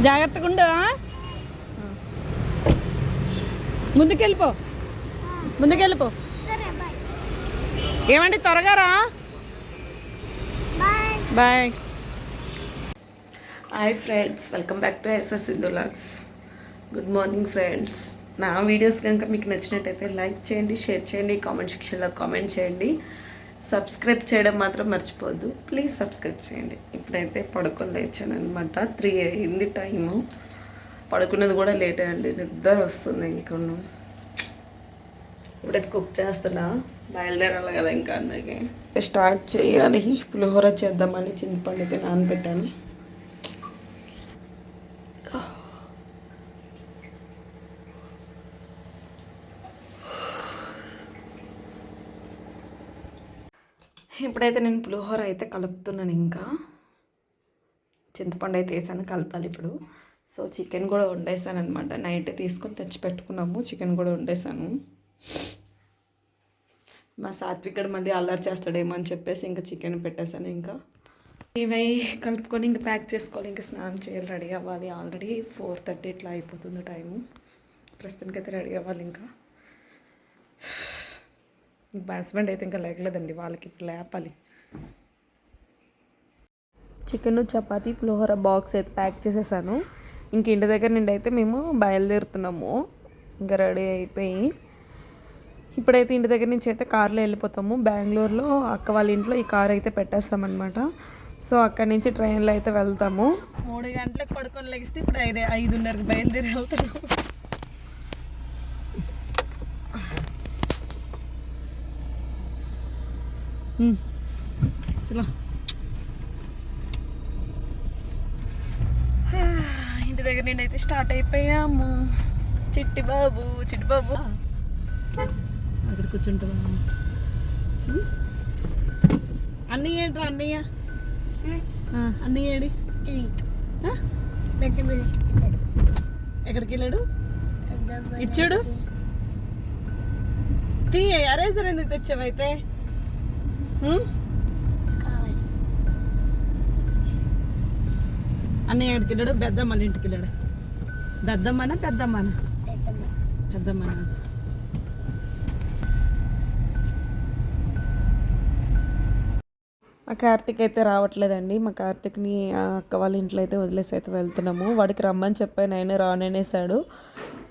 జాగ్రత్తగా ఉండు. ముందుకెళ్ళిపో, ముందుకెళ్ళిపో. ఏమండి త్వరగా రా. Bye. Hi friends, welcome back to SS Sindhu vlogs. Good morning friends. నా వీడియోస్ కనుక మీకు నచ్చినట్టయితే లైక్ చేయండి, షేర్ చేయండి, కామెంట్ సెక్షన్లో కామెంట్ చేయండి. సబ్స్క్రైబ్ చేయడం మాత్రం మర్చిపోవద్దు. ప్లీజ్ సబ్స్క్రైబ్ చేయండి. ఇప్పుడైతే పడుకొని లేచాను అనమాట. 3 అయింది టైము. పడుకున్నది కూడా లేట్ అయ్యండి, నిద్ర వస్తుంది. ఇంకొన్ను ఇప్పుడైతే కుక్ చేస్తున్నా, బయలుదేరాలి కదా ఇంకా. అందుకే స్టార్ట్ చేయాలి. పులిహోర చేద్దామని చింతపండు అయితే నానబెట్టాను. ఇప్పుడైతే నేను పులిహోర అయితే కలుపుతున్నాను. ఇంకా చింతపండు అయితే వేసాను, కలపాలి ఇప్పుడు. సో చికెన్ కూడా వండేసాను అనమాట. నైట్ తీసుకొని తెచ్చి పెట్టుకున్నాము. చికెన్ కూడా వండేసాను. మా సాత్వికుడు మళ్ళీ అల్లరి చేస్తాడేమో అని చెప్పేసి ఇంకా చికెన్ పెట్టేశాను. ఇంకా ఇవి కలుపుకొని ఇంకా ప్యాక్ చేసుకోవాలి. ఇంకా స్నానం చేయాలి, రెడీ అవ్వాలి. ఆల్రెడీ 4:30 ఇట్లా అయిపోతుంది టైము. ప్రస్తుతానికైతే రెడీ అవ్వాలి. ఇంకా మా హస్బెండ్ అయితే ఇంకా లేకలేదండి, వాళ్ళకి ఇప్పుడు లేపాలి. చికెన్, చపాతీ, పులిహోర బాక్స్ అయితే ప్యాక్ చేసేసాను. ఇంక ఇంటి దగ్గర నుండి అయితే మేము బయలుదేరుతున్నాము. ఇంకా రెడీ అయిపోయి ఇప్పుడైతే ఇంటి దగ్గర నుంచి అయితే కార్లో వెళ్ళిపోతాము. బెంగళూరులో అక్క వాళ్ళ ఇంట్లో ఈ కార్ అయితే పెట్టేస్తామన్నమాట. సో అక్కడి నుంచి ట్రైన్లో అయితే వెళ్తాము. 3 గంటలకు పడుకొని లెగిస్తే ఇప్పుడు 5:30కి బయలుదేరి వెళ్తున్నాము. చలో ఇంటి దగ్గర నుండి అయితే స్టార్ట్ అయిపోయాము. చిట్టి బాబు అక్కడ కూర్చుంటా. అన్నయ్య ఏంట్రా అన్నయ్య? అన్నయ్య ఏడి? ఎక్కడికి వెళ్ళాడు? ఇచ్చాడు. అరేజర్ ఎందుకు తెచ్చావైతే? అన్నయ్య ఎక్కడికి వెళ్ళాడు? పెద్దమ్మని ఇంటికి వెళ్ళాడు. పెద్దమ్మనా? మా కార్తిక్ అయితే రావట్లేదండి. మా కార్తిక్ని అక్క వాళ్ళ ఇంట్లో అయితే వదిలేసి అయితే వెళ్తున్నాము. వాడికి రమ్మని చెప్పాను, ఆయన రానేసాడు.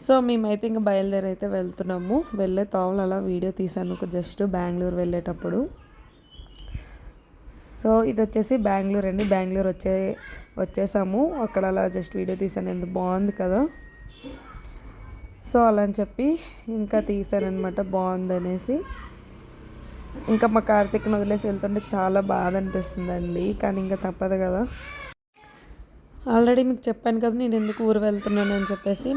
సో మేమైతే ఇంకా బయలుదేరి అయితే వెళ్తున్నాము. వెళ్ళే తావులు అలా వీడియో తీసాను జస్ట్ బెంగళూరు వెళ్ళేటప్పుడు. సో ఇది వచ్చేసి బెంగళూరు అండి. బెంగళూరు వచ్చేసాము. అక్కడ అలా జస్ట్ వీడియో తీసాను. ఎంత బాగుంది కదా. సో అలా అని చెప్పి ఇంకా తీసాను అనమాట, బాగుందనేసి. ఇంకా మా కార్తిక్ని వదిలేసి వెళ్తుంటే చాలా బాధ అనిపిస్తుందండి, కానీ ఇంకా తప్పదు కదా. ఆల్రెడీ మీకు చెప్పాను కదా నేను ఎందుకు ఊరు వెళ్తున్నాను అని చెప్పేసి.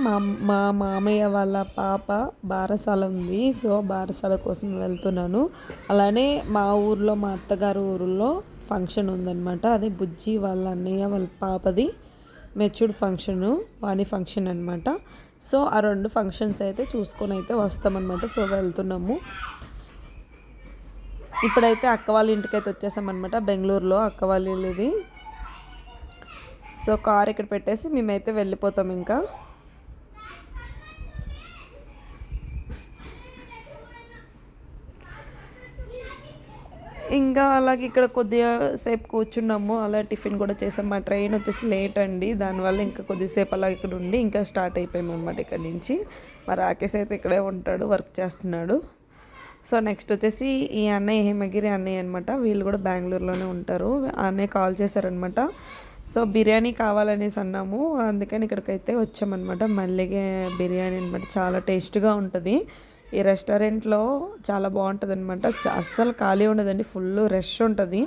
మా మామయ్య వాళ్ళ పాప బారసాల ఉంది. సో బారసాల కోసం వెళ్తున్నాను. అలానే మా ఊర్లో, మా అత్తగారు ఊరిలో ఫంక్షన్ ఉందన్నమాట. అదే బుజ్జి వాళ్ళ అన్నయ్య వాళ్ళ పాపది మెచ్యూర్డ్ ఫంక్షను, వాణి ఫంక్షన్ అనమాట. సో ఆ 2 ఫంక్షన్స్ అయితే చూసుకొని అయితే వస్తామన్నమాట. సో వెళ్తున్నాము. ఇప్పుడైతే అక్క వాళ్ళ ఇంటికైతే వచ్చేసామన్నమాట. బెంగళూరులో అక్క వాళ్ళ ఇల్లుది. సో కార్ ఇక్కడ పెట్టేసి మేమైతే వెళ్ళిపోతాం. ఇంకా అలాగే ఇక్కడ కొద్దిగా సేపు కూర్చున్నాము. అలా టిఫిన్ కూడా చేసాం. మా ట్రైన్ వచ్చేసి లేట్ అండి, దానివల్ల ఇంకా కొద్దిసేపు అలా ఇక్కడ ఉండి ఇంకా స్టార్ట్ అయిపోయాము అనమాట ఇక్కడ నుంచి. మా రాకేష్ అయితే ఇక్కడే ఉంటాడు, వర్క్ చేస్తున్నాడు. సో నెక్స్ట్ వచ్చేసి ఈ అన్నయ్య హేమగిరి అన్నయ్య అనమాట. వీళ్ళు కూడా బెంగళూరులోనే ఉంటారు. అన్నయ్య కాల్ చేశారనమాట. సో బిర్యానీ కావాలనేసి అన్నాము, అందుకని ఇక్కడికైతే వచ్చామన్నమాట. మల్లిగే బిర్యానీ అనమాట, చాలా టేస్ట్గా ఉంటుంది. ఈ రెస్టారెంట్లో చాలా బాగుంటుంది అనమాట. అస్సలు ఖాళీ ఉండదండి, ఫుల్ రష్ ఉంటుంది.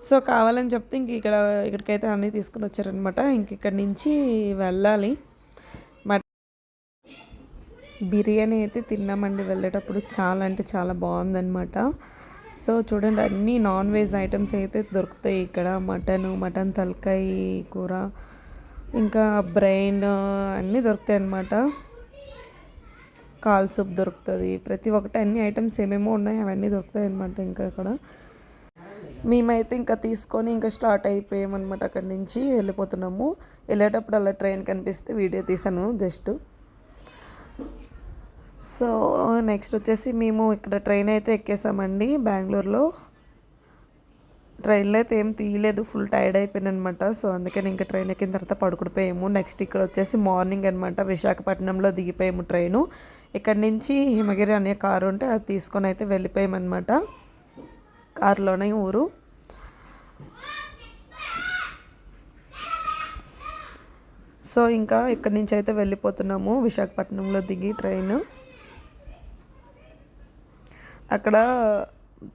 సో కావాలని చెప్తే ఇక్కడికైతే అన్నీ తీసుకుని వచ్చారనమాట. ఇక్కడి నుంచి వెళ్ళాలి. బిర్యానీ అయితే తిన్నామండి వెళ్ళేటప్పుడు. చాలా అంటే చాలా బాగుందన్నమాట. సో చూడండి, అన్నీ నాన్ వెజ్ ఐటమ్స్ అయితే దొరుకుతాయి ఇక్కడ. మటన్ తలకాయ కూర, ఇంకా బ్రెయిన్ అన్నీ దొరుకుతాయి అన్నమాట. కాల్ సూప్ దొరుకుతుంది. ప్రతి ఒక్కటి అన్ని ఐటమ్స్ ఏమేమో ఉన్నాయి అవన్నీ దొరుకుతాయి అన్నమాట. ఇంకా అక్కడ మేమైతే ఇంకా తీసుకొని ఇంకా స్టార్ట్ అయిపోయామన్నమాట. అక్కడి నుంచి వెళ్ళిపోతున్నాము. వెళ్ళేటప్పుడు అలా ట్రైన్ కనిపిస్తే వీడియో తీసాను జస్ట్. సో నెక్స్ట్ వచ్చేసి మేము ఇక్కడ ట్రైన్ అయితే ఎక్కేసామండి బెంగళూరులో. ట్రైన్లో అయితే ఏం తీయలేదు, ఫుల్ టైర్డ్ అయిపోయాను అనమాట. సో అందుకని ఇంకా ట్రైన్ ఎక్కిన తర్వాత పడుకుడిపోయాము. నెక్స్ట్ ఇక్కడ వచ్చేసి మార్నింగ్ అనమాట, విశాఖపట్నంలో దిగిపోయాము ట్రైను. ఇక్కడ నుంచి హిమగిరి అనే కారు ఉంటే అది తీసుకొని అయితే వెళ్ళిపోయామన్నమాట. కారులోనే ఊరు. సో ఇంకా ఇక్కడి నుంచి అయితే వెళ్ళిపోతున్నాము విశాఖపట్నంలో దిగి ట్రైన్. అక్కడ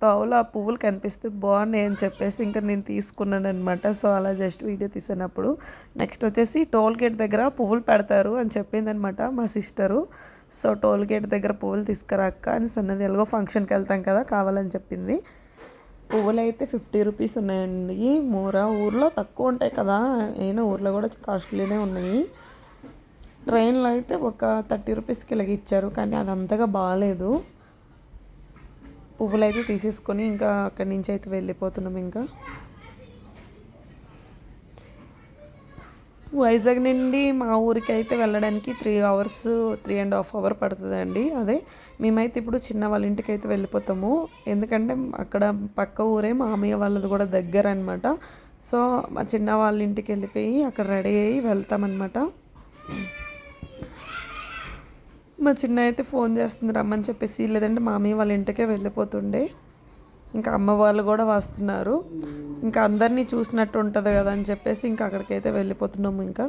తోవలో ఆ పువ్వులు కనిపిస్తే బాగున్నాయి అని చెప్పేసి ఇంకా నేను తీసుకున్నాను అనమాట. సో అలా జస్ట్ వీడియో తీసినప్పుడు. నెక్స్ట్ వచ్చేసి టోల్ గేట్ దగ్గర పువ్వులు పెడతారు అని చెప్పింది అనమాట మా సిస్టరు. సో టోల్ గేట్ దగ్గర పువ్వులు తీసుకురాక్క అని సన్నది ఎలాగో ఫంక్షన్కి వెళ్తాం కదా, కావాలని చెప్పింది. పువ్వులు అయితే 50 రూపీస్ ఉన్నాయండి. ఊర్లో తక్కువ ఉంటాయి కదా, అయినా ఊర్లో కూడా కాస్ట్లీనే ఉన్నాయి. ట్రైన్లో అయితే ఒక 30 రూపీస్కి ఇలాగ ఇచ్చారు, కానీ అవి అంతగా బాగాలేదు. పువ్వులు అయితే తీసేసుకొని ఇంకా అక్కడి నుంచి అయితే వెళ్ళిపోతున్నాం. ఇంకా వైజాగ్ నుండి మా ఊరికి అయితే వెళ్ళడానికి 3 అవర్స్ 3.5 అవర్ పడుతుందండి. అదే మేమైతే ఇప్పుడు చిన్న వాళ్ళ ఇంటికి అయితే వెళ్ళిపోతాము. ఎందుకంటే అక్కడ పక్క ఊరే మామయ్య వాళ్ళది కూడా దగ్గర అనమాట. సో మా చిన్న వాళ్ళ ఇంటికి వెళ్ళిపోయి అక్కడ రెడీ అయ్యి వెళ్తామన్నమాట. మా చిన్న అయితే ఫోన్ చేస్తుంది రమ్మని చెప్పేసి, లేదంటే మామయ్య వాళ్ళ ఇంటికే వెళ్ళిపోతుండే. ఇంకా అమ్మ వాళ్ళు కూడా వస్తున్నారు. ఇంకా అందరినీ చూసినట్టు ఉంటుంది కదా అని చెప్పేసి ఇంకా అక్కడికైతే వెళ్ళిపోతున్నాము. ఇంకా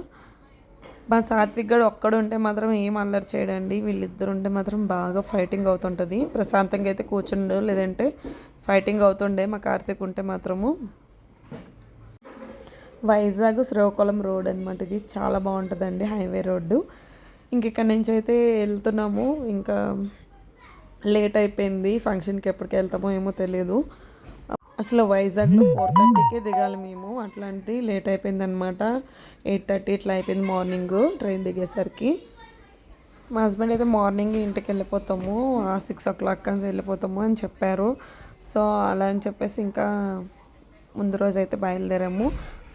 మా సాత్విక్ గడు ఒక్కడు ఉంటే మాత్రం ఏం అల్లరి చేయడండి. వీళ్ళిద్దరు ఉంటే మాత్రం బాగా ఫైటింగ్ అవుతుంటుంది. ప్రశాంతంగా అయితే కూర్చుండు, లేదంటే ఫైటింగ్ అవుతుండే మా కార్తీక్ ఉంటే మాత్రము. వైజాగ్ శ్రీకాకుళం రోడ్ అనమాట. ఇది చాలా బాగుంటుందండి, హైవే రోడ్డు. ఇంక ఇక్కడ నుంచి అయితే వెళ్తున్నాము. ఇంకా లేట్ అయిపోయింది. ఫంక్షన్కి ఎప్పటికి వెళ్తామో ఏమో తెలియదు. అసలు వైజాగ్లో 4:30కే దిగాలి మేము, అట్లాంటి లేట్ అయిపోయింది అనమాట. 8:30 ఇట్లా అయిపోయింది మార్నింగ్ ట్రైన్ దిగేసరికి. మా హస్బెండ్ అయితే మార్నింగ్ ఇంటికి వెళ్ళిపోతాము, 6 o'clock అని వెళ్ళిపోతాము అని చెప్పారు. సో అలా అని చెప్పేసి ఇంకా ముందు రోజు అయితే బయలుదేరాము.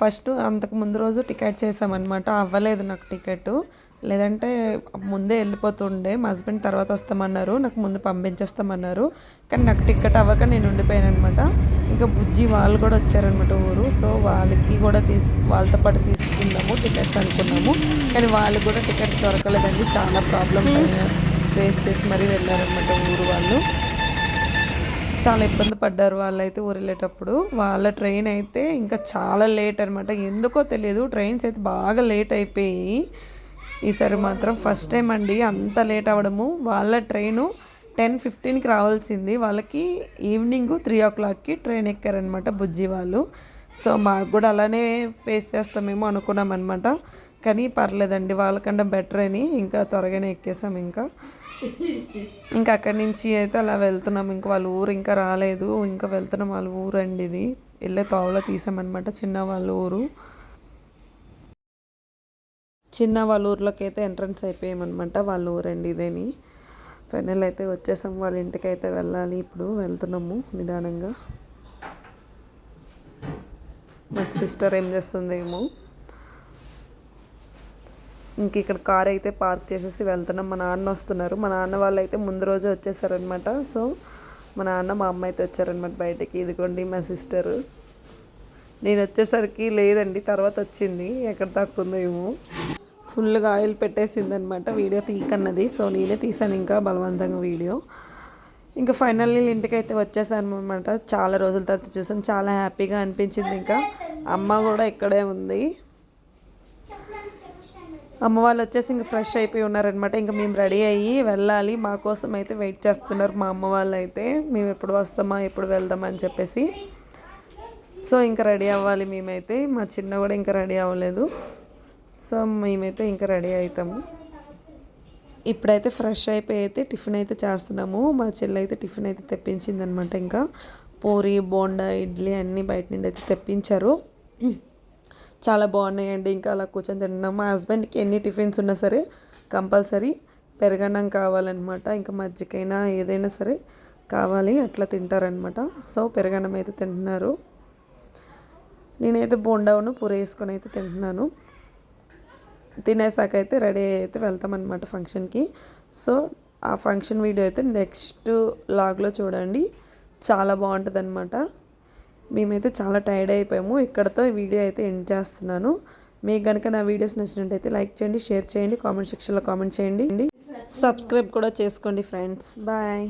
ఫస్ట్ అంతకు ముందు రోజు టికెట్ చేసామన్నమాట. అవ్వలేదు నాకు టికెట్, లేదంటే ముందే వెళ్ళిపోతుండే. మా హస్బెండ్ తర్వాత వస్తామన్నారు, నాకు ముందు పంపించేస్తామన్నారు. కానీ నాకు టికెట్ అవ్వక నేను ఉండిపోయాను అనమాట. ఇంకా బుజ్జి వాళ్ళు కూడా వచ్చారనమాట ఊరు. సో వాళ్ళకి కూడా వాళ్ళతో పాటు తీసుకుందాము టికెట్స్ అనుకున్నాము. కానీ వాళ్ళు కూడా టికెట్ దొరకలేదండి. చాలా ప్రాబ్లమ్ ఫేస్ చేసి మరీ వెళ్ళారనమాట ఊరు వాళ్ళు. చాలా ఇబ్బంది పడ్డారు వాళ్ళైతే ఊరు వెళ్ళేటప్పుడు. వాళ్ళ ట్రైన్ అయితే ఇంకా చాలా లేట్ అనమాట. ఎందుకో తెలియదు, ట్రైన్స్ అయితే బాగా లేట్ అయిపోయి ఈసారి మాత్రం ఫస్ట్ టైం అండి అంత లేట్ అవ్వడము. వాళ్ళ ట్రైను 10:15కి రావాల్సింది, వాళ్ళకి ఈవినింగ్ 3 o'clockకి ట్రైన్ ఎక్కారనమాట బుజ్జి వాళ్ళు. సో మాకు కూడా అలానే ఫేస్ చేస్తామేమో అనుకున్నాం అనమాట. కానీ పర్లేదండి, వాళ్ళకన్నా బెటర్ అని ఇంకా త్వరగానే ఎక్కేసాం. ఇంకా అక్కడి నుంచి అయితే అలా వెళ్తున్నాం. ఇంకా వాళ్ళ ఊరు ఇంకా రాలేదు, ఇంకా వెళ్తున్నాం వాళ్ళ ఊరు అండి. ఇది వెళ్ళే తోవలో తీసామన్నమాట, చిన్న వాళ్ళ ఊరు. చిన్న వాళ్ళ ఊర్లోకి అయితే ఎంట్రన్స్ అయిపోయామన్నమాట. వాళ్ళ ఊరండి ఇదేని. ఫైనల్ అయితే వచ్చేసాం, వాళ్ళ ఇంటికి అయితే వెళ్ళాలి. ఇప్పుడు వెళ్తున్నాము నిదానంగా. మా సిస్టర్ ఏం చేస్తుందేమో. ఇంక ఇక్కడ కార్ అయితే పార్క్ చేసేసి వెళ్తున్నాం. మా నాన్న వస్తున్నారు. మా నాన్న వాళ్ళు అయితే ముందు రోజే వచ్చేసారనమాట. సో మా నాన్న మా అమ్మ అయితే వచ్చారనమాట బయటకి. ఇదిగోండి మా సిస్టరు. నేను వచ్చేసరికి లేదండి, తర్వాత వచ్చింది. ఎక్కడ దాక్కుందో ఏమో. ఫుల్గా ఆయిల్ పెట్టేసింది అనమాట వీడియో తీకన్నది. సో నేనే తీసాను ఇంకా బలవంతంగా వీడియో. ఇంకా ఫైనల్లీ ఇంటికైతే వచ్చేసాను అనమాట. చాలా రోజుల తర్వాత చూసాను, చాలా హ్యాపీగా అనిపించింది. ఇంకా అమ్మ కూడా ఇక్కడే ఉంది. అమ్మ వాళ్ళు వచ్చేసి ఇంకా ఫ్రెష్ అయిపోయి ఉన్నారనమాట. ఇంకా మేము రెడీ అయ్యి వెళ్ళాలి. మా కోసం అయితే వెయిట్ చేస్తున్నారు మా అమ్మ వాళ్ళు అయితే. మేము ఎప్పుడు వస్తామా ఎప్పుడు వెళ్దామా అని చెప్పేసి. సో ఇంకా రెడీ అవ్వాలి మేమైతే. మా చిన్న కూడా ఇంకా రెడీ అవ్వలేదు. సో మేమైతే ఇంకా రెడీ అవుతాము. ఇప్పుడైతే ఫ్రెష్ అయిపోయి అయితే టిఫిన్ అయితే చేస్తున్నాము. మా చెల్లి అయితే టిఫిన్ అయితే తెప్పించింది అనమాట. ఇంకా పూరి, బోండా, ఇడ్లీ అన్నీ బయట నుండి అయితే తెప్పించారు. చాలా బాగున్నాయండి. ఇంకా అలా కూర్చొని తింటున్నాం. మా హస్బెండ్కి ఎన్ని టిఫిన్స్ ఉన్నా సరే కంపల్సరీ పెరగన్నం కావాలన్నమాట. ఇంకా మజ్జిగైనా ఏదైనా సరే కావాలి, అట్లా తింటారనమాట. సో పెరగన్నం అయితే తింటున్నారు. నేనైతే బోండాను పూరి వేసుకొని అయితే తింటున్నాను. తినేసాక అయితే రెడీ అయితే వెళ్తామన్నమాట ఫంక్షన్కి. సో ఆ ఫంక్షన్ వీడియో అయితే నెక్స్ట్ లాగ్లో చూడండి, చాలా బాగుంటుంది అనమాట. మేమైతే చాలా టైర్డ్ అయిపోయాము. ఇక్కడతో ఈ వీడియో అయితే ఎండ్ చేస్తున్నాను. మీకు కనుక నా వీడియోస్ నచ్చినట్టయితే లైక్ చేయండి, షేర్ చేయండి, కామెంట్ సెక్షన్లో కామెంట్ చేయండి, సబ్స్క్రైబ్ కూడా చేసుకోండి ఫ్రెండ్స్. బాయ్.